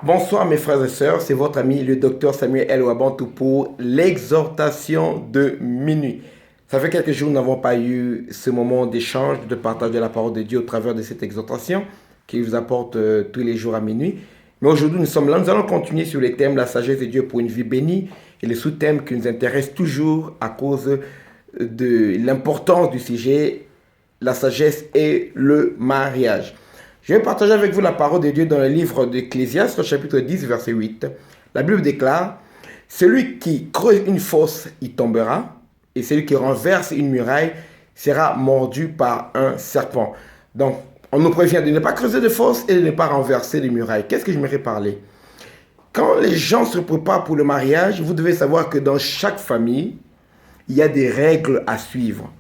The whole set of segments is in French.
Bonsoir mes frères et sœurs, c'est votre ami le docteur Samuel El Wabantou pour l'exhortation de minuit. Ça fait quelques jours que nous n'avons pas eu ce moment d'échange, de partage de la parole de Dieu au travers de cette exhortation qui vous apporte tous les jours à minuit. Mais aujourd'hui nous sommes là, nous allons continuer sur les thèmes la sagesse de Dieu pour une vie bénie et les sous-thèmes qui nous intéressent toujours à cause de l'importance du sujet, la sagesse et le mariage. Je vais partager avec vous la parole de Dieu dans le livre d'Ecclésiaste, chapitre 10, verset 8. La Bible déclare, « Celui qui creuse une fosse y tombera, et celui qui renverse une muraille sera mordu par un serpent. » Donc, on nous prévient de ne pas creuser de fosse et de ne pas renverser des murailles. Qu'est-ce que je m'aimerais parler? Quand les gens se préparent pour le mariage, vous devez savoir que dans chaque famille, il y a des règles à suivre.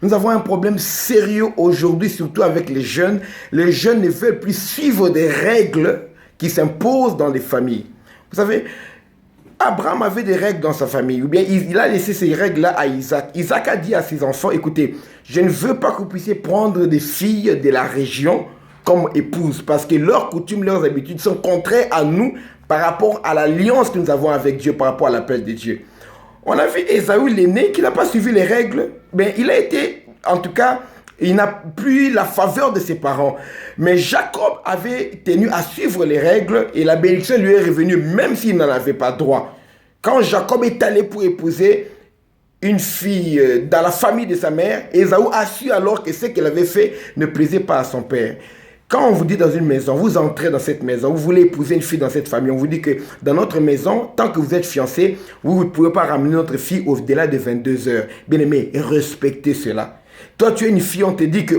Nous avons un problème sérieux aujourd'hui, surtout avec les jeunes. Les jeunes ne veulent plus suivre des règles qui s'imposent dans les familles. Vous savez, Abraham avait des règles dans sa famille, ou bien il a laissé ces règles-là à Isaac. Isaac a dit à ses enfants, écoutez, je ne veux pas que vous puissiez prendre des filles de la région comme épouses, parce que leurs coutumes, leurs habitudes sont contraires à nous par rapport à l'alliance que nous avons avec Dieu, par rapport à l'appel de Dieu. On a vu Ésaü l'aîné qui n'a pas suivi les règles. Mais il a été, en tout cas, il n'a plus la faveur de ses parents. Mais Jacob avait tenu à suivre les règles et la bénédiction lui est revenue même s'il n'en avait pas droit. Quand Jacob est allé pour épouser une fille dans la famille de sa mère, Ésaü a su alors que ce qu'elle avait fait ne plaisait pas à son père. Quand on vous dit dans une maison, vous entrez dans cette maison, vous voulez épouser une fille dans cette famille, on vous dit que dans notre maison, tant que vous êtes fiancé, vous ne pouvez pas ramener notre fille au-delà de 22 heures. Bien aimé, respectez cela. Toi, tu es une fille, on te dit que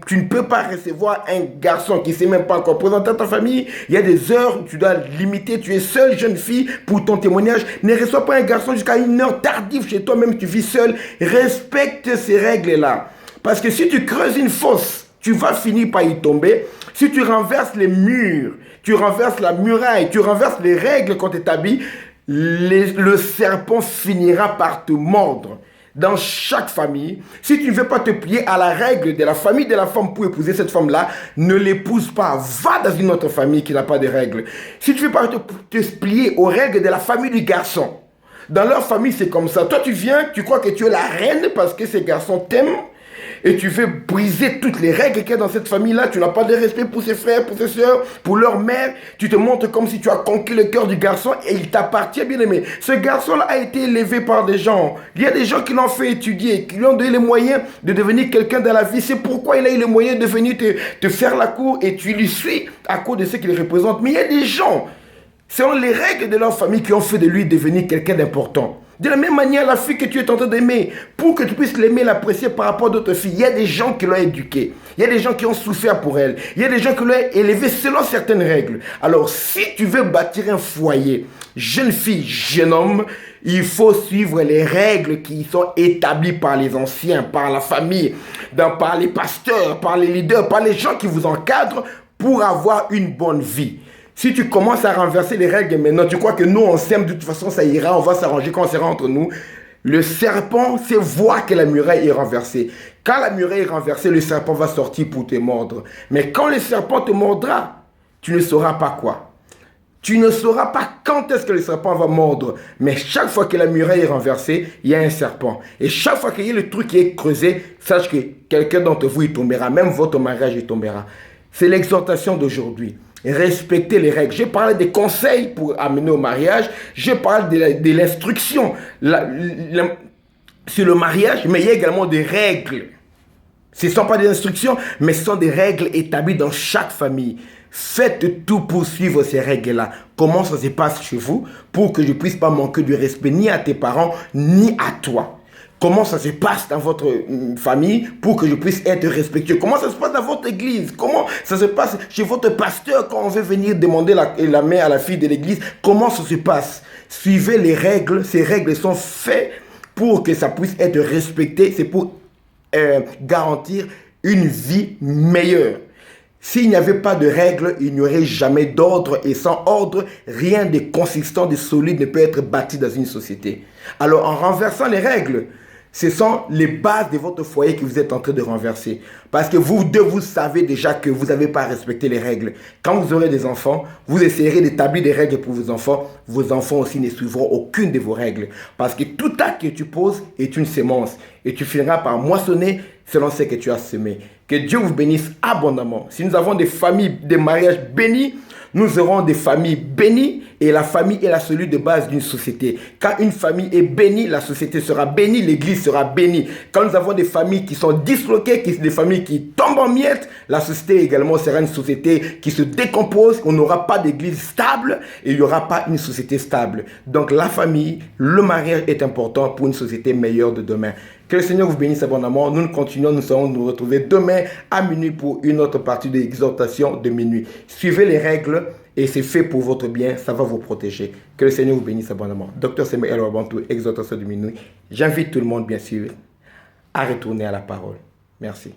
tu ne peux pas recevoir un garçon qui ne s'est même pas encore présenté à ta famille. Il y a des heures où tu dois limiter, tu es seule jeune fille pour ton témoignage. Ne reçois pas un garçon jusqu'à une heure tardive chez toi, même tu vis seule. Respecte ces règles-là. Parce que si tu creuses une fosse, tu vas finir par y tomber. Si tu renverses les murs, tu renverses la muraille, tu renverses les règles qu'on t'établit, le serpent finira par te mordre. Dans chaque famille, si tu ne veux pas te plier à la règle de la famille de la femme pour épouser cette femme-là, ne l'épouse pas. Va dans une autre famille qui n'a pas de règles. Si tu ne veux pas te plier aux règles de la famille du garçon, dans leur famille c'est comme ça. Toi tu viens, tu crois que tu es la reine parce que ces garçons t'aiment. Et tu veux briser toutes les règles qu'il y a dans cette famille-là. Tu n'as pas de respect pour ses frères, pour ses soeurs, pour leur mère. Tu te montres comme si tu as conquis le cœur du garçon et il t'appartient, bien aimé. Ce garçon-là a été élevé par des gens. Il y a des gens qui l'ont fait étudier, qui lui ont donné les moyens de devenir quelqu'un dans la vie. C'est pourquoi il a eu les moyens de venir te faire la cour et tu lui suis à cause de ce qu'il représente. Mais il y a des gens, selon les règles de leur famille, qui ont fait de lui devenir quelqu'un d'important. De la même manière, la fille que tu es en train d'aimer, pour que tu puisses l'aimer, l'apprécier par rapport à d'autres filles, il y a des gens qui l'ont éduquée. Il y a des gens qui ont souffert pour elle. Il y a des gens qui l'ont élevée selon certaines règles. Alors, si tu veux bâtir un foyer, jeune fille, jeune homme, il faut suivre les règles qui sont établies par les anciens, par la famille, par les pasteurs, par les leaders, par les gens qui vous encadrent pour avoir une bonne vie. Si tu commences à renverser les règles maintenant, tu crois que nous, on s'aime, de toute façon, ça ira, on va s'arranger quand on sera entre nous. Le serpent, c'est voir que la muraille est renversée. Quand la muraille est renversée, le serpent va sortir pour te mordre. Mais quand le serpent te mordra, tu ne sauras pas quoi. Tu ne sauras pas quand est-ce que le serpent va mordre. Mais chaque fois que la muraille est renversée, il y a un serpent. Et chaque fois qu'il y a le truc qui est creusé, sache que quelqu'un d'entre vous y tombera. Même votre mariage y tombera. C'est l'exhortation d'aujourd'hui. Respecter les règles. J'ai parlé des conseils pour amener au mariage. Je parle de l'instruction sur le mariage, mais il y a également des règles. Ce ne sont pas des instructions, mais ce sont des règles établies dans chaque famille. Faites tout pour suivre ces règles-là. Comment ça se passe chez vous pour que je ne puisse pas manquer de respect ni à tes parents, ni à toi. Comment ça se passe dans votre famille pour que je puisse être respectueux? Comment ça se passe dans votre église? Comment ça se passe chez votre pasteur quand on veut venir demander la main à la fille de l'église? Comment ça se passe? Suivez les règles. Ces règles sont faites pour que ça puisse être respecté. C'est pour garantir une vie meilleure. S'il n'y avait pas de règles, il n'y aurait jamais d'ordre. Et sans ordre, rien de consistant, de solide ne peut être bâti dans une société. Alors, en renversant les règles, Ce sont les bases de votre foyer que vous êtes en train de renverser. Parce que vous deux, vous savez déjà que vous n'avez pas respecté les règles. Quand vous aurez des enfants, vous essayerez d'établir des règles pour vos enfants. Vos enfants aussi ne suivront aucune de vos règles. Parce que tout acte que tu poses est une sémence. Et tu finiras par moissonner selon ce que tu as semé. Que Dieu vous bénisse abondamment. Si nous avons des familles, des mariages bénis, nous aurons des familles bénies et la famille est la cellule de base d'une société. Quand une famille est bénie, la société sera bénie, l'église sera bénie. Quand nous avons des familles qui sont disloquées, des familles qui tombent en miettes, la société également sera une société qui se décompose. On n'aura pas d'église stable et il n'y aura pas une société stable. Donc la famille, le mariage est important pour une société meilleure de demain. Que le Seigneur vous bénisse abondamment. Nous continuons, nous allons nous retrouver demain à minuit pour une autre partie de l'exhortation de minuit. Suivez les règles et c'est fait pour votre bien, ça va vous protéger. Que le Seigneur vous bénisse abondamment. Docteur Samuel El Ouabantou, exhortation de minuit. J'invite tout le monde, bien sûr, à retourner à la parole. Merci.